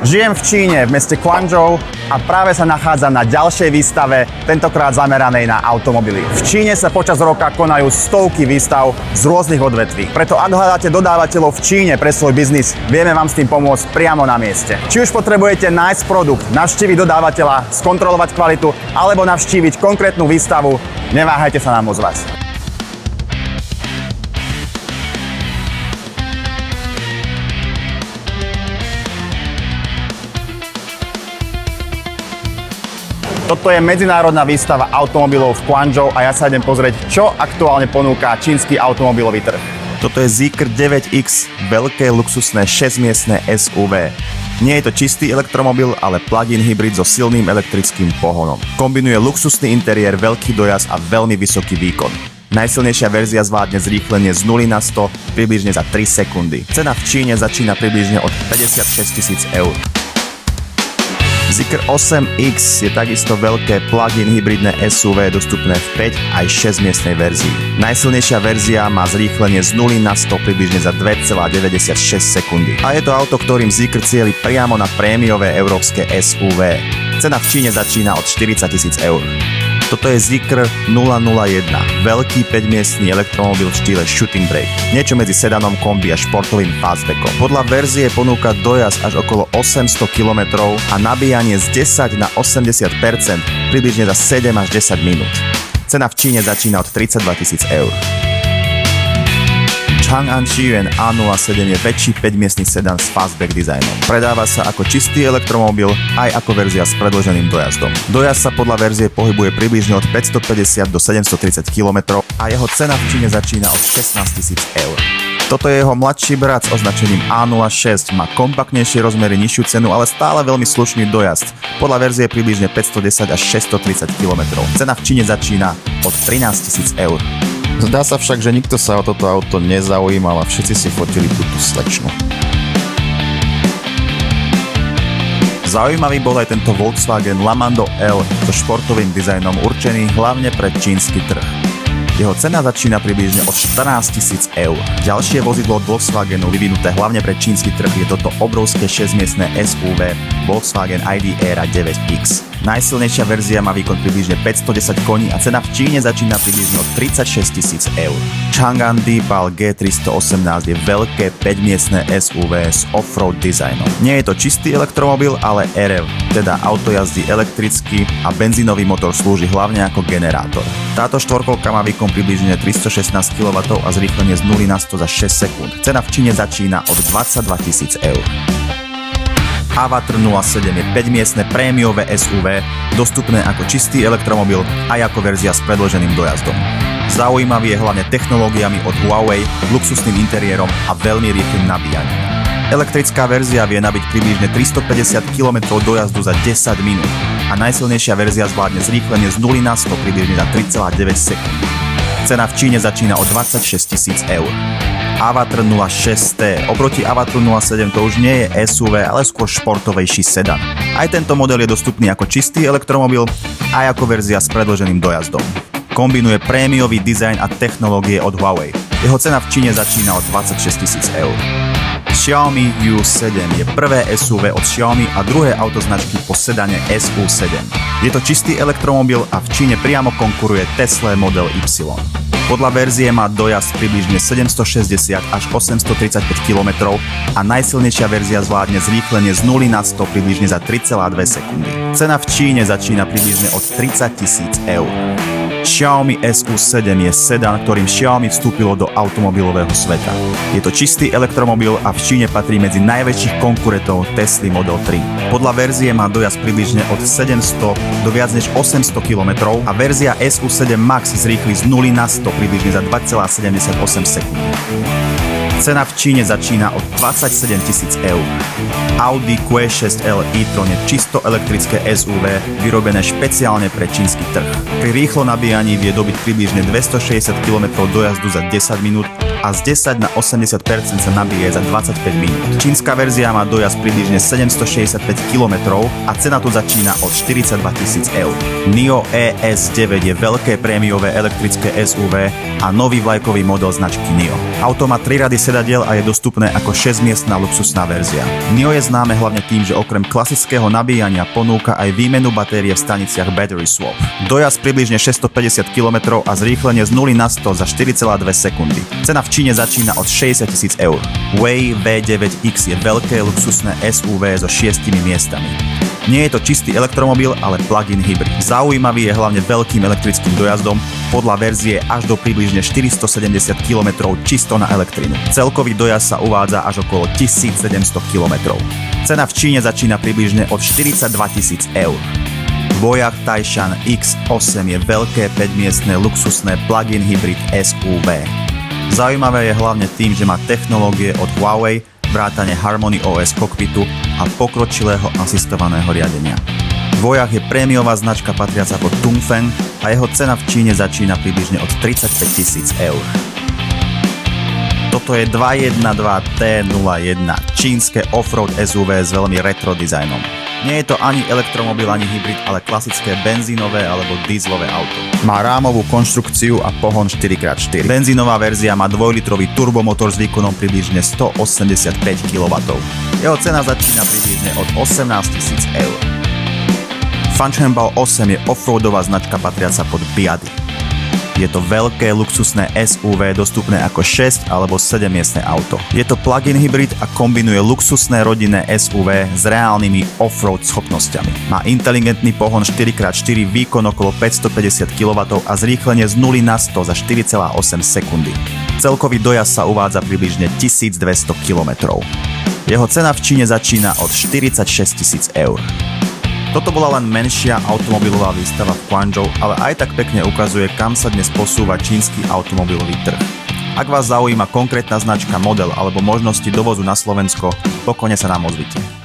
Žijem v Číne, v meste Guangzhou a práve sa nachádzam na ďalšej výstave, tentokrát zameranej na automobily. V Číne sa počas roka konajú stovky výstav z rôznych odvetví. Preto ak hľadáte dodávateľov v Číne pre svoj biznis, vieme vám s tým pomôcť priamo na mieste. Či už potrebujete nájsť produkt, navštíviť dodávateľa, skontrolovať kvalitu alebo navštíviť konkrétnu výstavu, neváhajte sa nám ozvať. Toto je medzinárodná výstava automobilov v Guangzhou a ja sa idem pozrieť, čo aktuálne ponúka čínsky automobilový trh. Toto je Zeekr 9X, veľké luxusné 6-miestne SUV. Nie je to čistý elektromobil, ale plug-in hybrid so silným elektrickým pohonom. Kombinuje luxusný interiér, veľký dojazd a veľmi vysoký výkon. Najsilnejšia verzia zvládne zrýchlenie z 0 na 100 približne za 3 sekundy. Cena v Číne začína približne od 56 000 eur. Zeekr 8X je takisto veľké plug-in hybridné SUV dostupné v 5 aj 6-miestnej verzii. Najsilnejšia verzia má zrýchlenie z 0 na 100 približne za 2,96 sekundy. A je to auto, ktorým Zeekr cieli priamo na prémiové európske SUV. Cena v Číne začína od 40 000 eur. Toto je Zeekr 001, veľký 5-miestny elektromobil v štýle shooting brake. Niečo medzi sedanom, kombi a športovým fastbackom. Podľa verzie ponúka dojazd až okolo 800 km a nabíjanie z 10 na 80% približne za 7 až 10 minút. Cena v Číne začína od 32 000 eur. Chang'an Zhiyuan A07 je väčší 5-miestny sedan s fastback dizajnom. Predáva sa ako čistý elektromobil aj ako verzia s predĺženým dojazdom. Dojazd sa podľa verzie pohybuje približne od 550 do 730 km a jeho cena v Číne začína od 16 000 eur. Toto je jeho mladší brat s označením A06, má kompaktnejšie rozmery, nižšiu cenu, ale stále veľmi slušný dojazd. Podľa verzie približne 510 až 630 km. Cena v Číne začína od 13 000 eur. Zdá sa však, že nikto sa o toto auto nezaujímal a všetci si fotili túto slečnu. Zaujímavý bol aj tento Volkswagen Lamando L so športovým dizajnom určený hlavne pre čínsky trh. Jeho cena začína približne od 14 000 eur. Ďalšie vozidlo od Volkswagenu vyvinuté hlavne pre čínsky trh je toto obrovské 6-miestne SUV Volkswagen ID Era 9X. Najsilnejšia verzia má výkon približne 510 koní a cena v Číne začína približne od 36 000 eur. Chang'an Deepal G318 je veľké 5-miestne SUV s off-road dizajnom. Nie je to čistý elektromobil, ale RL, teda auto jazdí elektricky a benzínový motor slúži hlavne ako generátor. Táto štvorkolka má výkon približne 316 kW a zrýchlenie z 0 na 100 za 6 sekúnd. Cena v Číne začína od 22 000 eur. Avatr 07 je 5-miestne prémiové SUV, dostupné ako čistý elektromobil aj ako verzia s predĺženým dojazdom. Zaujímavý je hlavne technológiami od Huawei, luxusným interiérom a veľmi rýchlym nabíjaním. Elektrická verzia vie nabiť približne 350 km dojazdu za 10 minút a najsilnejšia verzia zvládne zrýchlenie z 0 na 100 približne za 3,9 sekúnd. Cena v Číne začína od 26 000 eur. Avatr 06T. Oproti Avatru 07 to už nie je SUV, ale skôr športovejší sedan. Aj tento model je dostupný ako čistý elektromobil, aj ako verzia s predĺženým dojazdom. Kombinuje prémiový dizajn a technológie od Huawei. Jeho cena v Číne začína od 26 000 eur. Xiaomi U7 je prvé SUV od Xiaomi a druhé auto značky po sedane SU7. Je to čistý elektromobil a v Číne priamo konkuruje Tesla Model Y. Podľa verzie má dojazd približne 760 až 835 km a najsilnejšia verzia zvládne zrýchlenie z 0 na 100 približne za 3,2 sekundy. Cena v Číne začína približne od 30 000 eur. Xiaomi SU7 je sedan, ktorým Xiaomi vstúpilo do automobilového sveta. Je to čistý elektromobil a v Číne patrí medzi najväčších konkurentov Tesly Model 3. Podľa verzie má dojazd približne od 700 do viac než 800 km a verzia SU7 Max zrýchli z 0 na 100 približne za 2,78 sekúnd. Cena v Číne začína od 27 000 eur. Audi Q6L e-tron je čisto elektrické SUV, vyrobené špeciálne pre čínsky trh. Pri rýchlo nabíjaní vie dobiť približne 260 km dojazdu za 10 minút a z 10 na 80% sa nabije za 25 minút. Čínska verzia má dojazd približne 765 km a cena tu začína od 42 000 eur. NIO ES9 je veľké prémiové elektrické SUV a nový vlajkový model značky NIO. Auto má 3 rady sedadiel a je dostupné ako 6-miestna luxusná verzia. NIO je známe hlavne tým, že okrem klasického nabíjania ponúka aj výmenu batérie v staniciach Battery Swap. Dojazd približne 650 km a zrýchlenie z 0 na 100 za 4,2 sekundy. Cena v Číne začína od 60 000 eur. Wei V9X je veľké luxusné SUV so 6 miestami. Nie je to čistý elektromobil, ale plug-in hybrid. Zaujímavý je hlavne veľkým elektrickým dojazdom, podľa verzie až do približne 470 km čisto na elektrinu. Celkový dojazd sa uvádza až okolo 1700 km. Cena v Číne začína približne od 42 000 eur. Voyah Taishan X8 je veľké 5-miestne luxusné plug-in hybrid SUV. Zaujímavé je hlavne tým, že má technológie od Huawei, vrátane Harmony OS kokpitu a pokročilého asistovaného riadenia. Voyah je prémiová značka patriaca pod Dongfeng a jeho cena v Číne začína približne od 35 000 eur. Toto je 212T01, čínske offroad SUV s veľmi retro dizajnom. Nie je to ani elektromobil, ani hybrid, ale klasické benzínové alebo dieselové auto. Má rámovú konštrukciu a pohon 4x4. Benzínová verzia má 2-litrový turbomotor s výkonom približne 185 kW. Jeho cena začína približne od 18 000 eur. Fanchengbao 8 je offroadová značka patriaca pod Biady. Je to veľké luxusné SUV dostupné ako 6 alebo 7-miestne auto. Je to plug-in hybrid a kombinuje luxusné rodinné SUV s reálnymi off-road schopnosťami. Má inteligentný pohon 4x4, výkon okolo 550 kW a zrýchlenie z 0 na 100 za 4,8 sekundy. Celkový dojazd sa uvádza približne 1200 km. Jeho cena v Číne začína od 46 000 eur. Toto bola len menšia automobilová výstava v Guangzhou, ale aj tak pekne ukazuje, kam sa dnes posúva čínsky automobilový trh. Ak vás zaujíma konkrétna značka, model alebo možnosti dovozu na Slovensko, pokojne sa nám ozvite.